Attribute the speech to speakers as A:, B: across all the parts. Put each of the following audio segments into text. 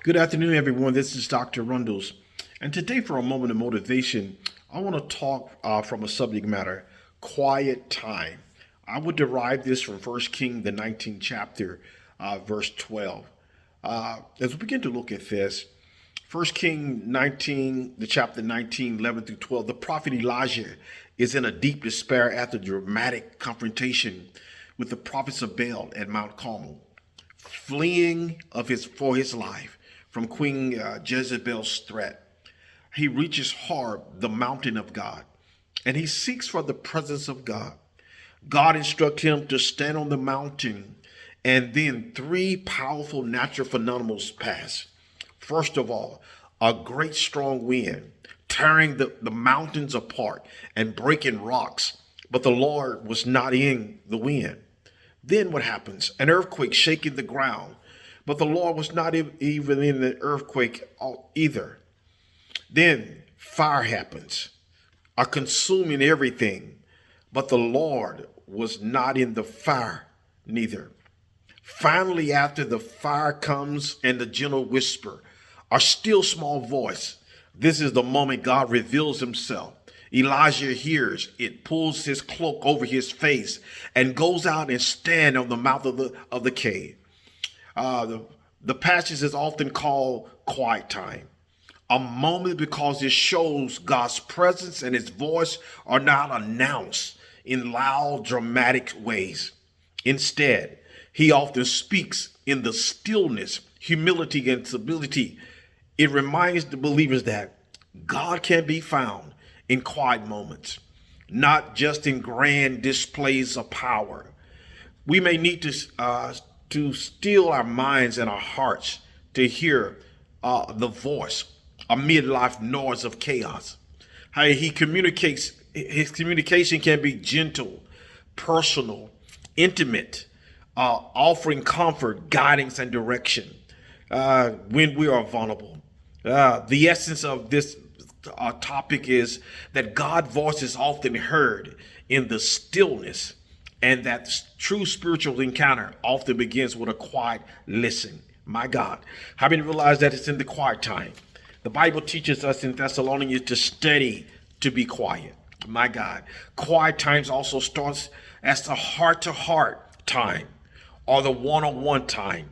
A: Good afternoon, everyone. This is Dr. Rundles. And today, for a moment of motivation, I want to talk from a subject matter quiet time. I would derive this from 1 King, the 19th chapter, verse 12. As we begin to look at this, 1 King 19, the chapter 19, 11 through 12, the prophet Elijah is in a deep despair after dramatic confrontation with the prophets of Baal at Mount Carmel, fleeing for his life from Queen Jezebel's threat. He reaches Horeb, the mountain of God, and he seeks for the presence of God. God instructs him to stand on the mountain, and then three powerful natural phenomena pass. First of all, a great strong wind tearing the mountains apart and breaking rocks, but the Lord was not in the wind. Then what happens? An earthquake shaking the ground, but the Lord was not even in the earthquake either. Then fire happens, a consuming everything, but the Lord was not in the fire neither. Finally, after the fire comes and the gentle whisper, a still small voice, this is the moment God reveals himself. Elijah hears it, pulls his cloak over his face, and goes out and stands on the mouth of the cave. The passage is often called quiet time, a moment because it shows God's presence and his voice are not announced in loud, dramatic ways. Instead, he often speaks in the stillness, humility, and stability. It reminds the believers that God can be found in quiet moments, not just in grand displays of power. We may need to still our minds and our hearts to hear the voice, a midlife noise of chaos. How he communicates, his communication can be gentle, personal, intimate, offering comfort, guidance, and direction when we are vulnerable. The essence of this topic is that God's voice is often heard in the stillness, and that true spiritual encounter often begins with a quiet listen. My God, how many realize that it's in the quiet time? The Bible teaches us in Thessalonians to study to be quiet. My God, quiet times also starts as the heart-to-heart time or the one-on-one time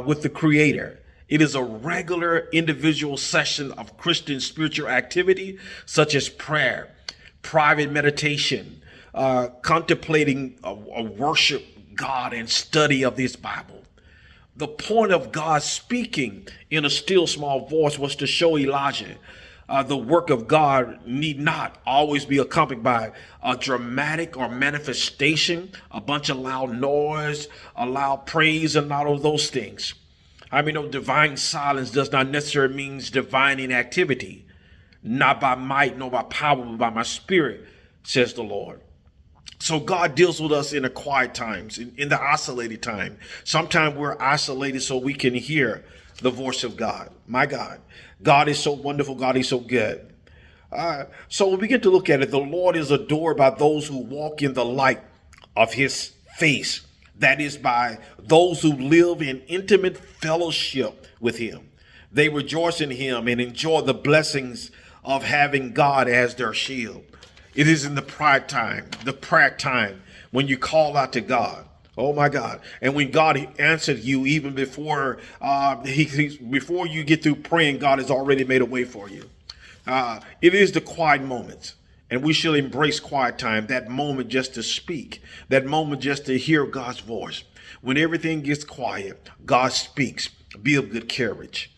A: with the Creator. It is a regular individual session of Christian spiritual activity, such as prayer, private meditation, contemplating a worship God and study of this Bible. The point of God speaking in a still small voice was to show Elijah the work of God need not always be accompanied by a dramatic or manifestation, a bunch of loud noise, a loud praise, and all of those things. I mean, no, divine silence does not necessarily mean divine inactivity, not by might nor by power, but by my spirit, says the Lord. So God deals with us in the quiet times, in the isolated time. Sometimes we're isolated so we can hear the voice of God. My God, God is so wonderful. God is so good. So we begin to look at it. The Lord is adored by those who walk in the light of his face. That is, by those who live in intimate fellowship with him. They rejoice in him and enjoy the blessings of having God as their shield. It is in the prayer time, when you call out to God. Oh my God! And when God answered you, even before before you get through praying, God has already made a way for you. It is the quiet moments, and we should embrace quiet time. That moment just to speak, that moment just to hear God's voice. When everything gets quiet, God speaks. Be of good courage.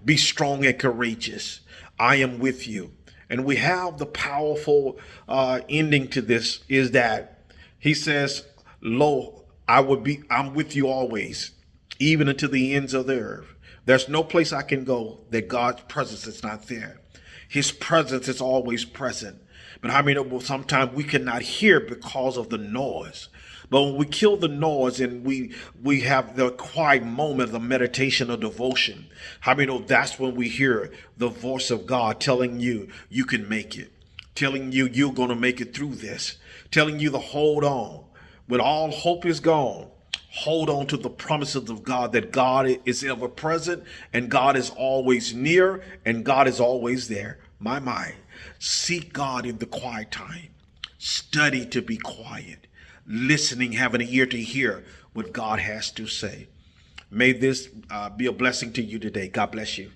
A: Be strong and courageous. I am with you. And we have the powerful ending to this is that he says, lo, I'm with you always, even unto the ends of the earth. There's no place I can go that God's presence is not there. His presence is always present. But how many know sometimes we cannot hear because of the noise? But when we kill the noise and we have the quiet moment of meditation or devotion, how many know that's when we hear the voice of God telling you you can make it, telling you you're going to make it through this, telling you to hold on. When all hope is gone, Hold on to the promises of God, that God is ever present and God is always near and God is always there. My mind. Seek God in the quiet time. Study to be quiet. Listening, having an ear to hear what God has to say. May this be a blessing to you today. God bless you.